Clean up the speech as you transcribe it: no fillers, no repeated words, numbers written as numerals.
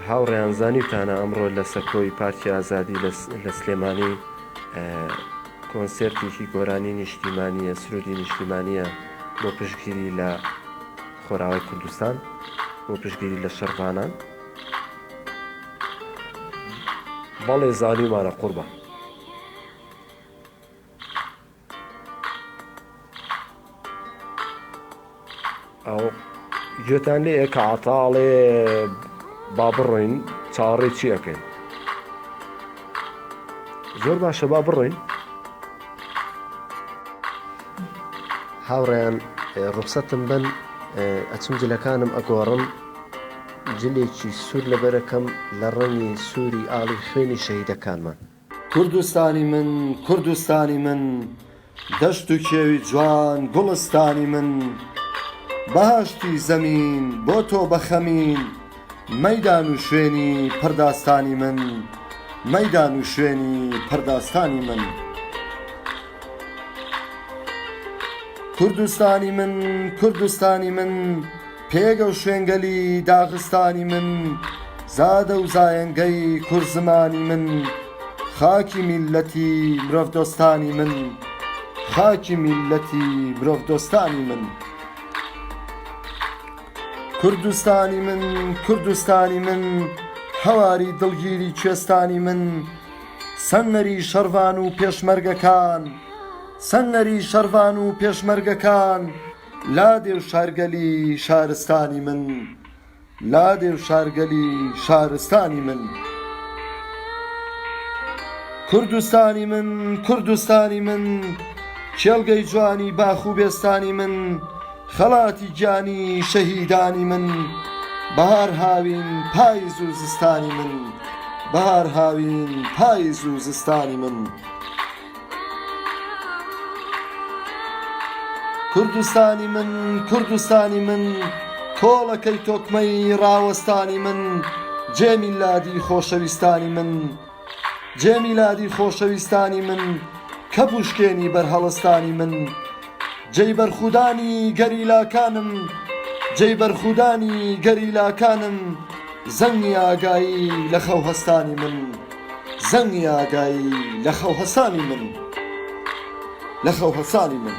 هاوڕێیان زانیوتانە ئەمڕۆ لە سەکۆی پارتی ئازادی لە سلێمانی کۆنسێرتێکی گۆرانی نیشتیمانیە، سرودی نیشتیمانیە بۆ پشتگیری لە خۆراوی کوردستان، بۆ پشتگیری لە شەڕبانان. بەڵێ زانیومانە قوربە. ئەو گوێتان لێ کە عەتاڵێ با بڕۆین چاوەڕێی چی ئەەکەین؟ زۆر باشە با بڕۆین. هاوڕێیان ڕوخسەتم بن ئەچم جلەکانم ئەگۆڕم، جلێکی سوور لەبەرەکەم لە ڕەنگی سووری ئاڵی خوێنی شەهیدەکانمان. کوردستانی من، کوردستانی من، دەشت و کێوی جوان گوڵستانی من، بەهاشتی زەمین بۆ تۆ بەخەمین، مەیدان و شوێنی پڕداستانی من، مەیدان و شوێنی پڕداستانی من. کوردستانی من، کوردستانی من، پێگە و شوێنگەلی داغستانی من، زادە و زایەنگەی کورزمانی من، خاکی میلەتی مرۆڤ دۆستانی من، خاکی میلەتی مرۆڤ دۆستانی من. کوردستانی من، کوردستانی من، هەواری دڵگیری کوێستانی من، سەنگەری شەڕڤان و پێشمەرگەکان، سەنگەری شەڕڤان و پێشمەرگەکان، لادێ و شارگەلی شارستانی من، لادێ و شارگەلی شارستانی من. کوردستانی من، کوردستانی من، کێڵگەی جوانی باخ و بێستانی من، خەڵاتی گیانی شەهیدانی من، بەهار هاوین پاییز و زستانی من، بەهار هاوین پاییز و زستانی من. کوردستانی من، کوردستانی من، کۆڵەکەی تۆکمەی ڕاوەستانی من، جێمیلادی خۆشەویستانی من، جێمیلادی خۆشەویستانی من، کە بوشکێنی بەرهەڵستانی من، جەیبەرخودانی گەریلاکانم، جەیبەرخودانی گەریلاکانم، زەنگی ئاگایی لە خەو هەستانی من، زەنگی ئاگایی لە خەو هەسانی من، لە خەو هەسانی من.